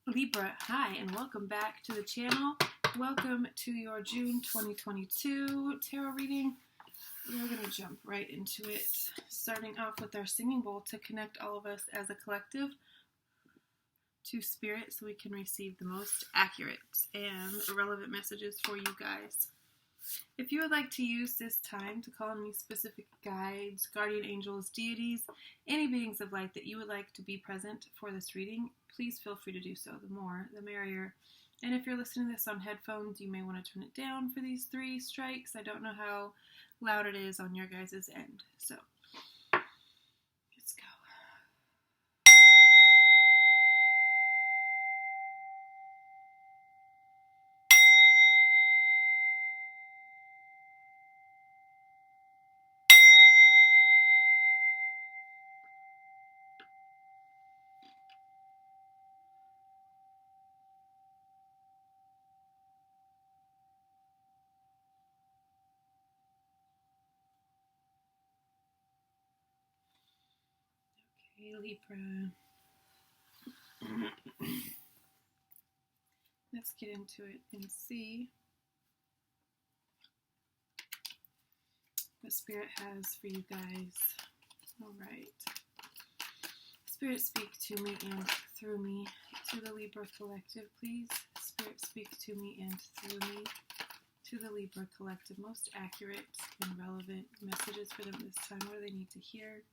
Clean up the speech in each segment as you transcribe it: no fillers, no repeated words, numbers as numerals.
Libra, hi, and welcome back to the channel. Welcome to your June 2022 tarot reading. We're going to jump right into it, starting off with our singing bowl to connect all of us as a collective to Spirit so we can receive the most accurate and relevant messages for you guys. If you would like to use this time to call on any specific guides, guardian angels, deities, any beings of light that you would like to be present for this reading, please feel free to do so. The more, the merrier. And if you're listening to this on headphones, you may want to turn it down for these 3 strikes. I don't know how loud it is on your guys' end. So, let's go. Okay, Libra. Let's get into it and see what Spirit has for you guys. All right. Spirit, speak to me and through me. To the Libra Collective, please. Spirit, speak to me and through me. To the Libra Collective, most accurate and relevant messages for them this time. What do they need to hear?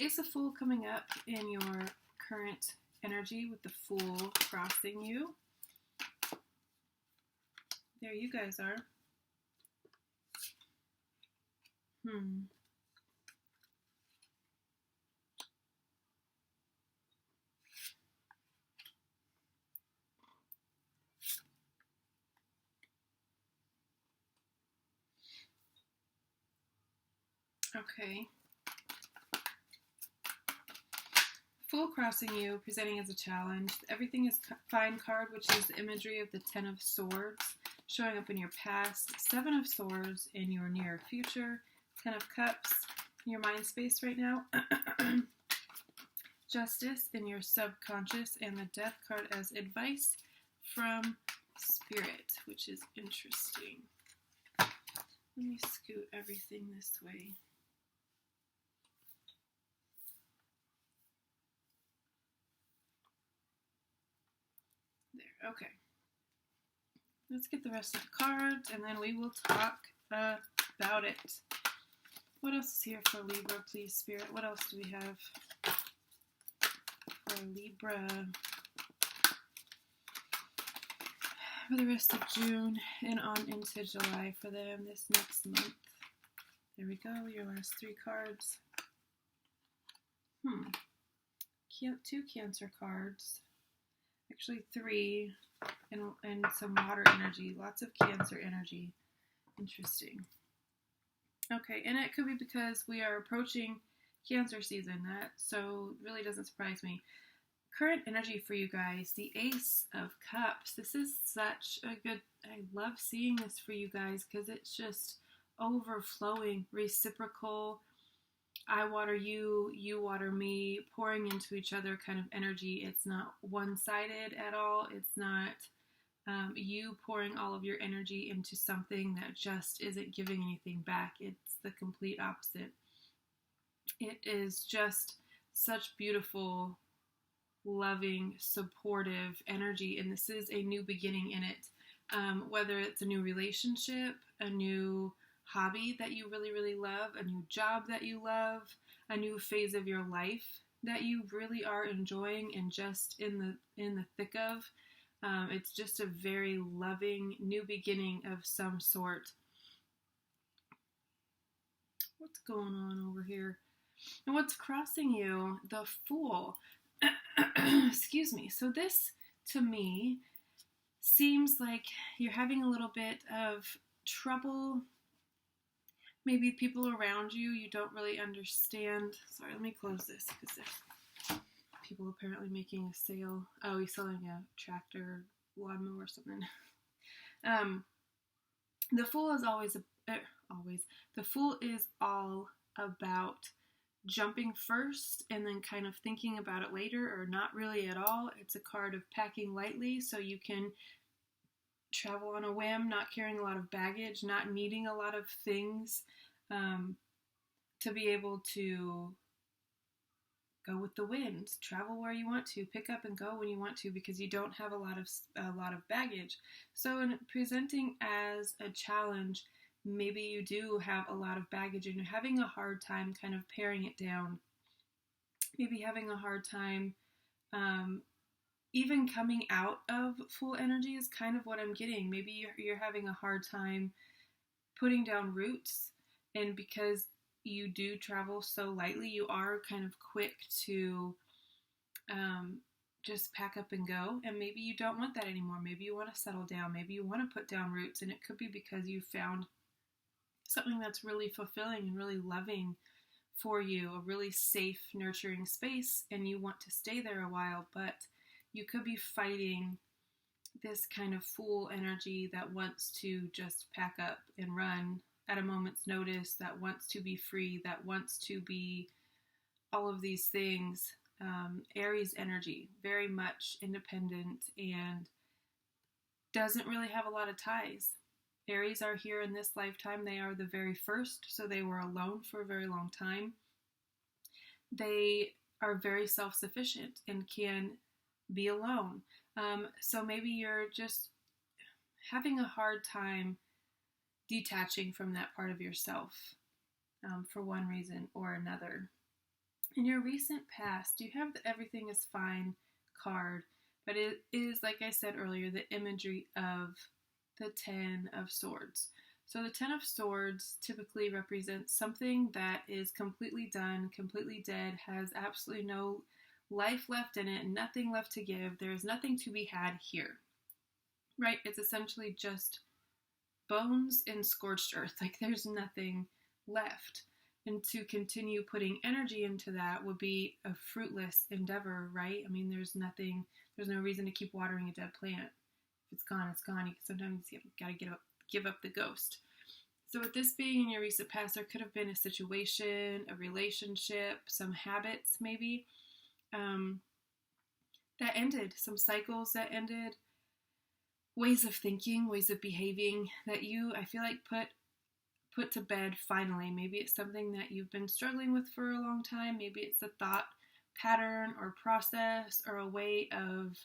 Is a Fool coming up in your current energy with the Fool crossing you? There you guys are. Okay. Fool crossing you, presenting as a challenge. Everything is fine card, which is the imagery of the 10 of Swords, showing up in your past. 7 of Swords in your near future. 10 of Cups in your mind space right now. Justice in your subconscious, and the Death card as advice from Spirit, which is interesting. Let me scoot everything this way. There, okay. Let's get the rest of the cards, and then we will talk about it. What else is here for Libra, please, Spirit? What else do we have for Libra for the rest of June and on into July for them this next month? There we go, your last 3 cards. 2 Cancer cards. Actually 3, and some water energy. Lots of Cancer energy. Interesting. Okay, and it could be because we are approaching Cancer season. That so really doesn't surprise me. Current energy for you guys, the Ace of Cups. This is such a good, I love seeing this for you guys because it's just overflowing, reciprocal, I water you, you water me, pouring into each other kind of energy. It's not one-sided at all. It's not you pouring all of your energy into something that just isn't giving anything back. It's the complete opposite. It is just such beautiful, loving, supportive energy, and this is a new beginning in it. Whether it's a new relationship, a new hobby that you really, really love, a new job that you love, a new phase of your life that you really are enjoying and just in the thick of. It's just a very loving new beginning of some sort. What's going on over here? And what's crossing you? The Fool. Excuse me. So this, to me, seems like you're having a little bit of trouble. Maybe people around you don't really understand. Sorry, let me close this because there's people apparently making a sale. Oh, he's selling a tractor, lawnmower or something. The Fool is the Fool is all about jumping first and then kind of thinking about it later, or not really at all. It's a card of packing lightly, so you can travel on a whim, not carrying a lot of baggage, not needing a lot of things, to be able to go with the wind, travel where you want to, pick up and go when you want to, because you don't have a lot of baggage. So in presenting as a challenge, maybe you do have a lot of baggage and you're having a hard time kind of paring it down. Maybe having a hard time even coming out of full energy is kind of what I'm getting. Maybe you're having a hard time putting down roots, and because you do travel so lightly, you are kind of quick to just pack up and go, and maybe you don't want that anymore. Maybe you want to settle down. Maybe you want to put down roots, and it could be because you found something that's really fulfilling and really loving for you, a really safe, nurturing space, and you want to stay there a while, but you could be fighting this kind of fool energy that wants to just pack up and run at a moment's notice, that wants to be free, that wants to be all of these things. Aries energy, very much independent and doesn't really have a lot of ties. Aries are here in this lifetime. They are the very first, so they were alone for a very long time. They are very self-sufficient and can be alone. So maybe you're just having a hard time detaching from that part of yourself for one reason or another. In your recent past, you have the Everything is Fine card, but it is, like I said earlier, the imagery of the Ten of Swords. So the Ten of Swords typically represents something that is completely done, completely dead, has absolutely no life left in it, nothing left to give. There is nothing to be had here, right? It's essentially just bones and scorched earth. Like there's nothing left. And to continue putting energy into that would be a fruitless endeavor, right? I mean, there's no reason to keep watering a dead plant. If it's gone, it's gone. Sometimes you gotta give up the ghost. So with this being in your recent past, there could have been a situation, a relationship, some habits maybe, that ended, some cycles that ended, ways of thinking, ways of behaving that you, I feel like, put to bed finally. Maybe it's something that you've been struggling with for a long time. Maybe it's a thought pattern or process or a way of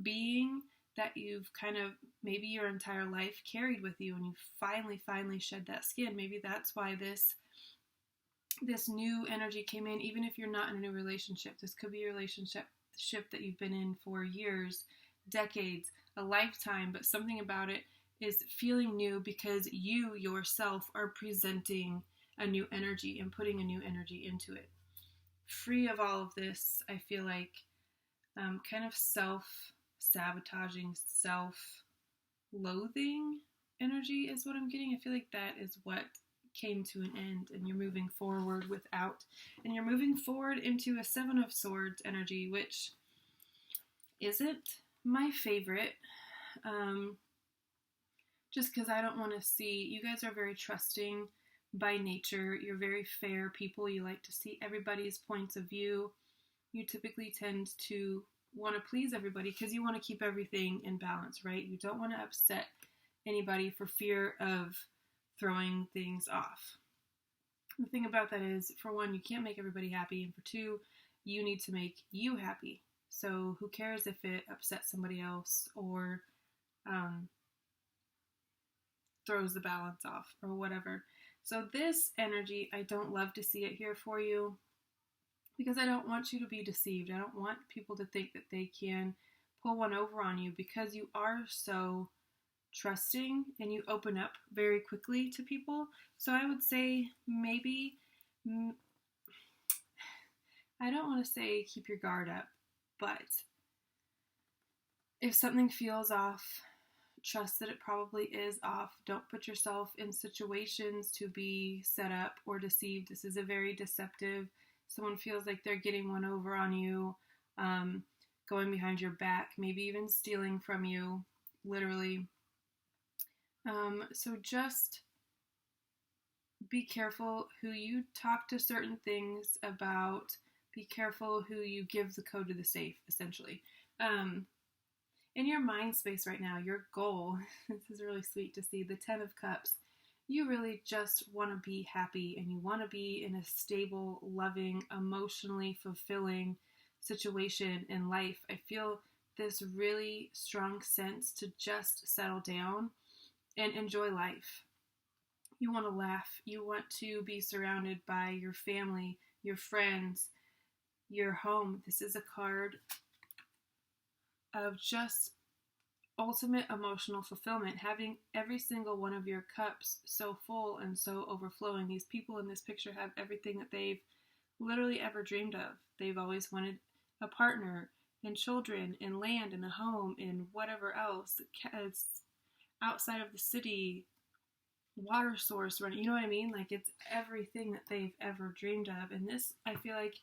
being that you've kind of maybe your entire life carried with you, and you finally shed that skin. Maybe that's why this new energy came in, even if you're not in a new relationship. This could be a relationship that you've been in for years, decades, a lifetime, but something about it is feeling new because you yourself are presenting a new energy and putting a new energy into it. Free of all of this, I feel like kind of self-sabotaging, self-loathing energy is what I'm getting. I feel like that is what came to an end, and you're moving forward without, and you're moving forward into a Seven of Swords energy, which isn't my favorite, just because I don't want to see, you guys are very trusting by nature, you're very fair people, you like to see everybody's points of view, you typically tend to want to please everybody because you want to keep everything in balance, right? You don't want to upset anybody for fear of throwing things off. The thing about that is, for one, you can't make everybody happy, and for two, you need to make you happy. So who cares if it upsets somebody else or throws the balance off or whatever. So this energy, I don't love to see it here for you because I don't want you to be deceived. I don't want people to think that they can pull one over on you because you are so trusting and you open up very quickly to people. So I would say maybe, I don't want to say keep your guard up, but if something feels off, trust that it probably is off. Don't put yourself in situations to be set up or deceived. This is a very deceptive, someone feels like they're getting one over on you, going behind your back, maybe even stealing from you, literally. So just be careful who you talk to certain things about. Be careful who you give the code to the safe, essentially. In your mind space right now, your goal, this is really sweet to see, the 10 of Cups, you really just want to be happy and you want to be in a stable, loving, emotionally fulfilling situation in life. I feel this really strong sense to just settle down and enjoy life. You want to laugh. You want to be surrounded by your family, your friends, your home. This is a card of just ultimate emotional fulfillment, having every single one of your cups so full and so overflowing. These people in this picture have everything that they've literally ever dreamed of. They've always wanted a partner and children and land and a home and whatever else. It's outside of the city, water source, you know what I mean? Like, it's everything that they've ever dreamed of. And this, I feel like,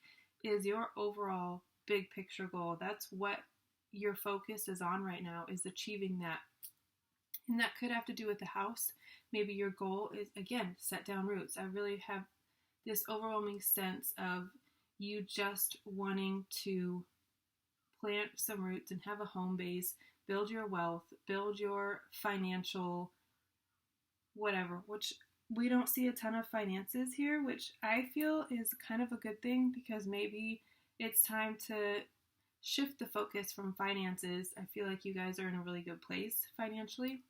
is your overall big picture goal. That's what your focus is on right now, is achieving that. And that could have to do with the house. Maybe your goal is, again, set down roots. I really have this overwhelming sense of you just wanting to plant some roots and have a home base, build your wealth, build your financial whatever, which we don't see a ton of finances here, which I feel is kind of a good thing, because maybe it's time to shift the focus from finances. I feel like you guys are in a really good place financially.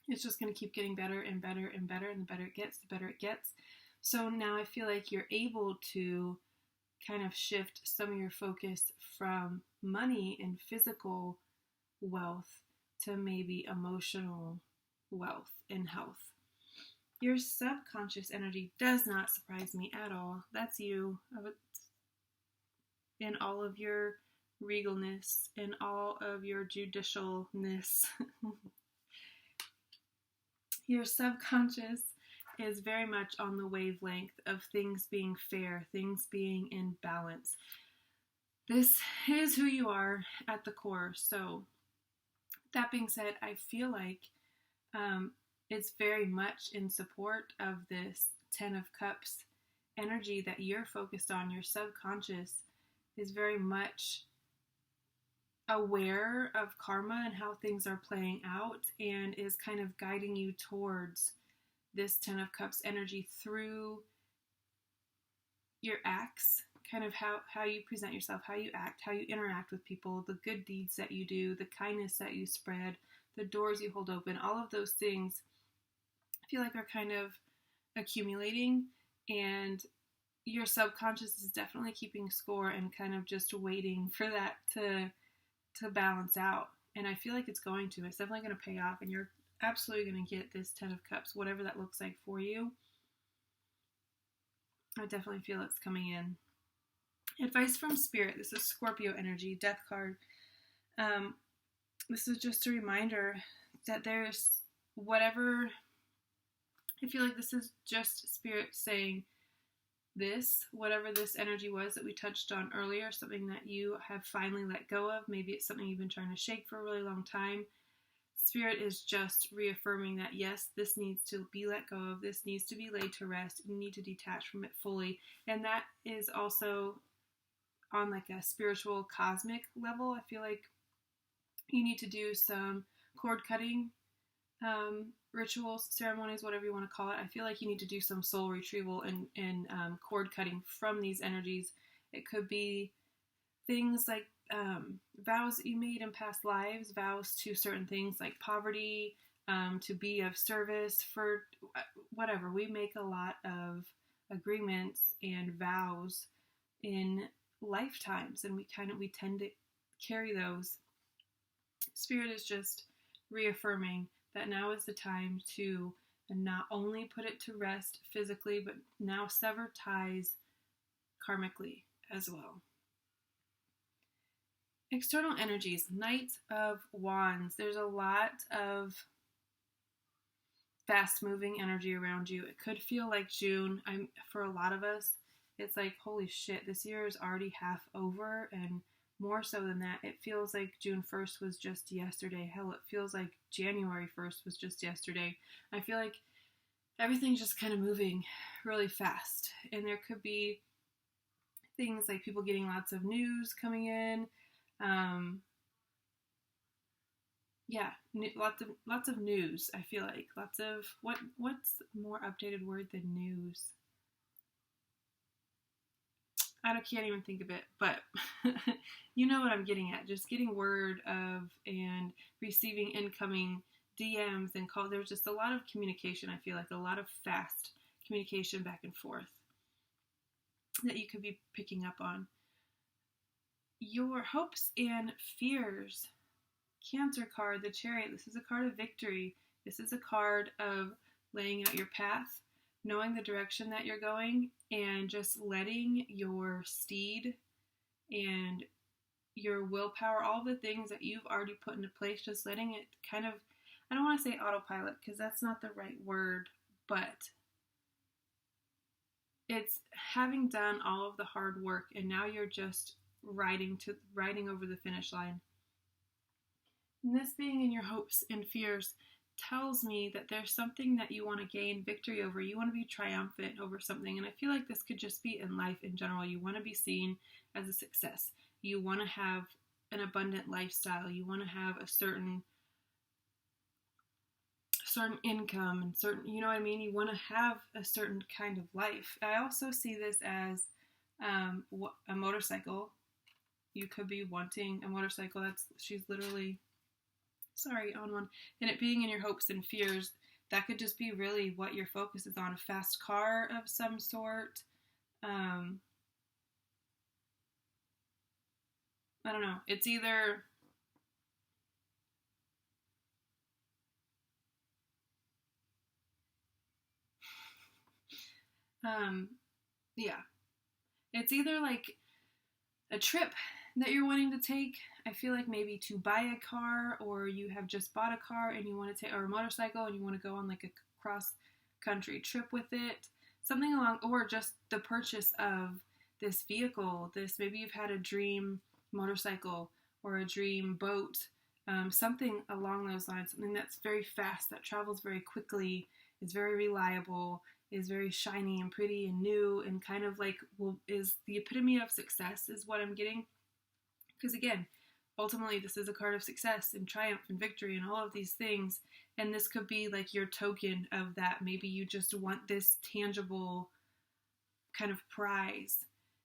It's just going to keep getting better and better and better, and the better it gets, the better it gets. So now I feel like you're able to kind of shift some of your focus from money and physical wealth to maybe emotional wealth and health. Your subconscious energy does not surprise me at all. That's you in all of your regalness, in all of your judicialness. Your subconscious is very much on the wavelength of things being fair, things being in balance. This is who you are at the core. So that being said, I feel like it's very much in support of this 10 of Cups energy that you're focused on. Your subconscious is very much aware of karma and how things are playing out, and is kind of guiding you towards this 10 of Cups energy through your acts, kind of how you present yourself, how you act, how you interact with people, the good deeds that you do, the kindness that you spread, the doors you hold open. All of those things I feel like are kind of accumulating, and your subconscious is definitely keeping score and kind of just waiting for that to balance out. And I feel like it's going to. It's definitely going to pay off, and you're absolutely going to get this 10 of Cups, whatever that looks like for you. I definitely feel it's coming in. Advice from Spirit. This is Scorpio energy, Death card. This is just a reminder that there's whatever. I feel like this is just Spirit saying this, whatever this energy was that we touched on earlier, something that you have finally let go of. Maybe it's something you've been trying to shake for a really long time. Spirit is just reaffirming that, yes, this needs to be let go of. This needs to be laid to rest. You need to detach from it fully. And that is also on like a spiritual, cosmic level. I feel like you need to do some cord cutting rituals, ceremonies, whatever you want to call it. I feel like you need to do some soul retrieval and cord cutting from these energies. It could be things like vows that you made in past lives, vows to certain things like poverty, to be of service, for whatever. We make a lot of agreements and vows in lifetimes, and we tend to carry those. Spirit is just reaffirming that now is the time to not only put it to rest physically, but now sever ties karmically as well. External energies, Knight of Wands. There's a lot of fast-moving energy around you. It could feel like June. For a lot of us, it's like, holy shit, this year is already half over, and more so than that, it feels like June 1st was just yesterday. Hell, it feels like January 1st was just yesterday. I feel like everything's just kind of moving really fast. And there could be things like people getting lots of news coming in. Lots of news. I feel like lots of what's more updated word than news? I can't even think of it, but you know what I'm getting at. Just getting word of and receiving incoming DMs and calls. There's just a lot of communication. I feel like a lot of fast communication back and forth that you could be picking up on. Your hopes and fears. Cancer card, the Chariot. This is a card of victory. This is a card of laying out your path, knowing the direction that you're going, and just letting your steed and your willpower, all the things that you've already put into place, just letting it kind of, I don't want to say autopilot because that's not the right word, but it's having done all of the hard work and now you're just riding over the finish line. And this being in your hopes and fears tells me that there's something that you want to gain victory over. You want to be triumphant over something. And I feel like this could just be in life in general. You want to be seen as a success. You want to have an abundant lifestyle. You want to have a certain income and certain, you know what I mean? You want to have a certain kind of life. I also see this as a motorcycle. You could be wanting a motorcycle. She's literally on one. And it being in your hopes and fears, that could just be really what your focus is on. A fast car of some sort. I don't know. It's either it's either like a trip that you're wanting to take. I feel like maybe to buy a car, or you have just bought a car and you want to take, or a motorcycle and you want to go on like a cross country trip with it, something along, or just the purchase of this vehicle. Maybe you've had a dream motorcycle or a dream boat, something along those lines, something that's very fast, that travels very quickly, is very reliable, is very shiny and pretty and new, and kind of like is the epitome of success is what I'm getting. Because again, ultimately this is a card of success and triumph and victory and all of these things, and this could be like your token of that. Maybe you just want this tangible kind of prize,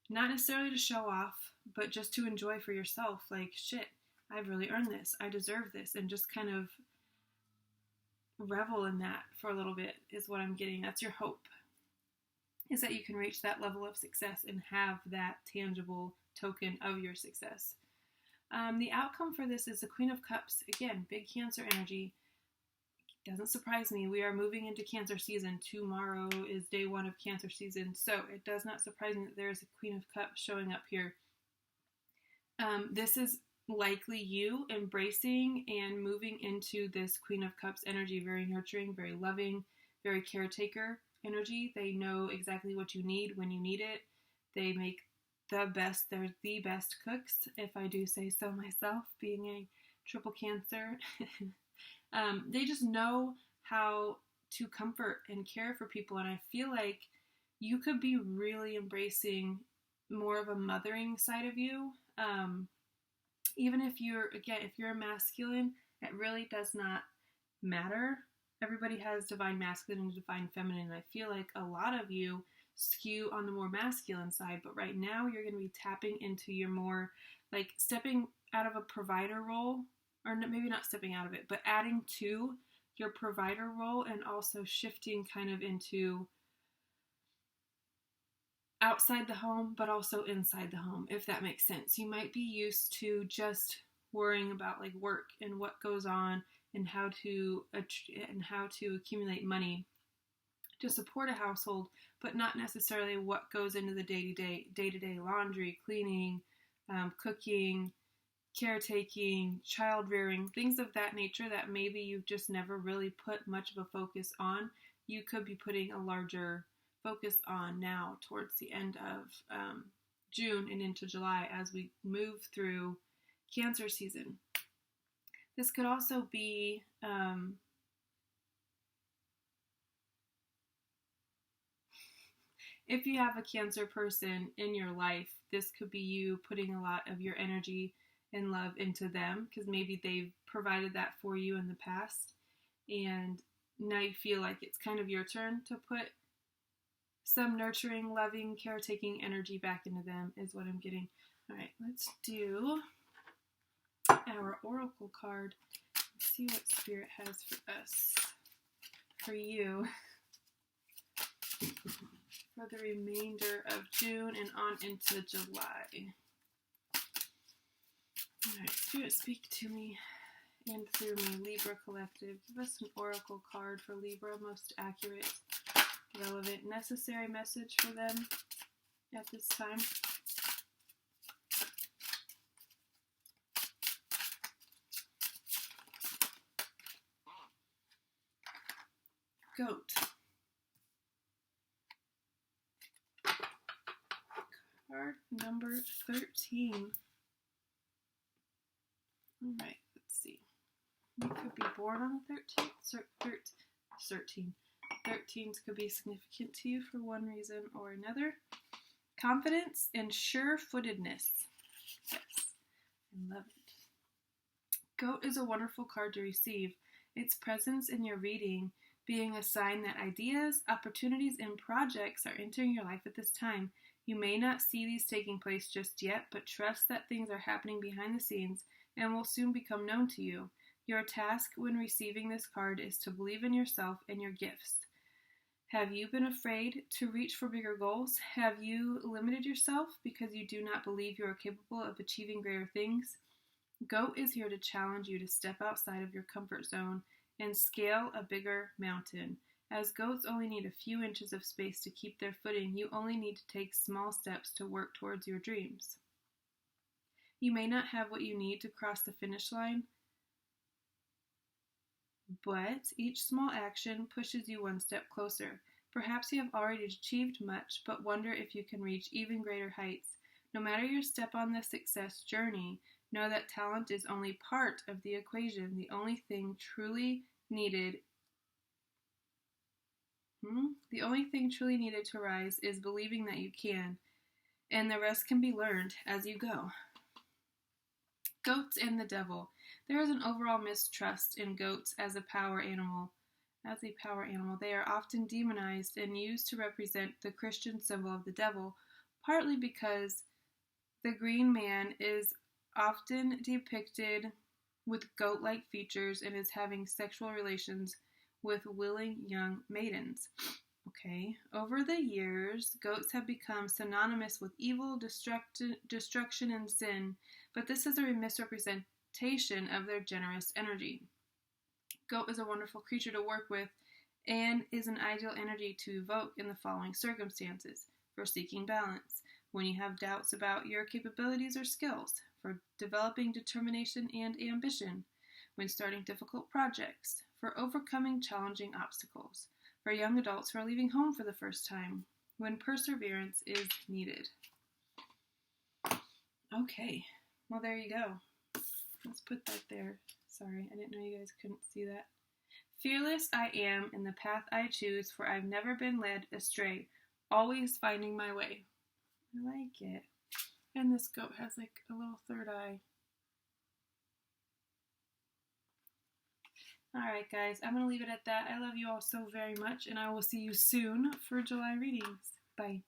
not necessarily to show off, but just to enjoy for yourself. Like, shit, I've really earned this, I deserve this, and just kind of revel in that for a little bit is what I'm getting. That's your hope, is that you can reach that level of success and have that tangible token of your success. The outcome for this is the Queen of Cups. Again, big Cancer energy. Doesn't surprise me. We are moving into Cancer season. Tomorrow is day 1 of Cancer season. So it does not surprise me that there is a Queen of Cups showing up here. This is likely you embracing and moving into this Queen of Cups energy. Very nurturing, very loving, very caretaker energy. They know exactly what you need when you need it. They make they're the best cooks, if I do say so myself, being a triple Cancer. They just know how to comfort and care for people, and I feel like you could be really embracing more of a mothering side of you. Even if you're a masculine, it really does not matter. Everybody has divine masculine and divine feminine. I feel like a lot of you skew on the more masculine side, but right now you're going to be tapping into your more, like, stepping out of a provider role, or maybe not stepping out of it, but adding to your provider role and also shifting kind of into outside the home, but also inside the home, if that makes sense. You might be used to just worrying about like work and what goes on and how to accumulate money to support a household, but not necessarily what goes into the day-to-day laundry, cleaning, cooking, caretaking, child rearing, things of that nature that maybe you've just never really put much of a focus on. You could be putting a larger focus on now towards the end of June and into July as we move through Cancer season. This could also be if you have a Cancer person in your life, this could be you putting a lot of your energy and love into them, because maybe they've provided that for you in the past, and now you feel like it's kind of your turn to put some nurturing, loving, caretaking energy back into them, is what I'm getting. All right, let's do our oracle card and see what Spirit has for us, for you, for the remainder of June and on into July. All right, Spirit, speak to me and through me. Libra Collective, give us an oracle card for Libra, most accurate, relevant, necessary message for them at this time. Goat. Card number 13. Alright, let's see. You could be born on the 13th. 13s could be significant to you for one reason or another. Confidence and sure-footedness. Yes, I love it. Goat is a wonderful card to receive. Its presence in your reading being a sign that ideas, opportunities, and projects are entering your life at this time. You may not see these taking place just yet, but trust that things are happening behind the scenes and will soon become known to you. Your task when receiving this card is to believe in yourself and your gifts. Have you been afraid to reach for bigger goals? Have you limited yourself because you do not believe you are capable of achieving greater things? Goat is here to challenge you to step outside of your comfort zone and scale a bigger mountain. As goats only need a few inches of space to keep their footing, you only need to take small steps to work towards your dreams. You may not have what you need to cross the finish line, but each small action pushes you one step closer. Perhaps you have already achieved much, but wonder if you can reach even greater heights. No matter your step on the success journey, know that talent is only part of the equation. The only thing truly needed to rise is believing that you can, and the rest can be learned as you go. Goats and the devil. There is an overall mistrust in goats as a power animal. They are often demonized and used to represent the Christian symbol of the devil, partly because the green man is often depicted with goat-like features and is having sexual relations with willing young maidens. Okay. Over the years, goats have become synonymous with evil, destruction, and sin, but this is a misrepresentation of their generous energy. Goat is a wonderful creature to work with and is an ideal energy to evoke in the following circumstances: for seeking balance, when you have doubts about your capabilities or skills, for developing determination and ambition, when starting difficult projects, for overcoming challenging obstacles, for young adults who are leaving home for the first time, when perseverance is needed. Okay, well, there you go. Let's put that there. Sorry, I didn't know you guys couldn't see that. Fearless I am in the path I choose, for I've never been led astray, always finding my way. I like it. And this goat has like a little third eye. Alright guys, I'm going to leave it at that. I love you all so very much, and I will see you soon for July readings. Bye.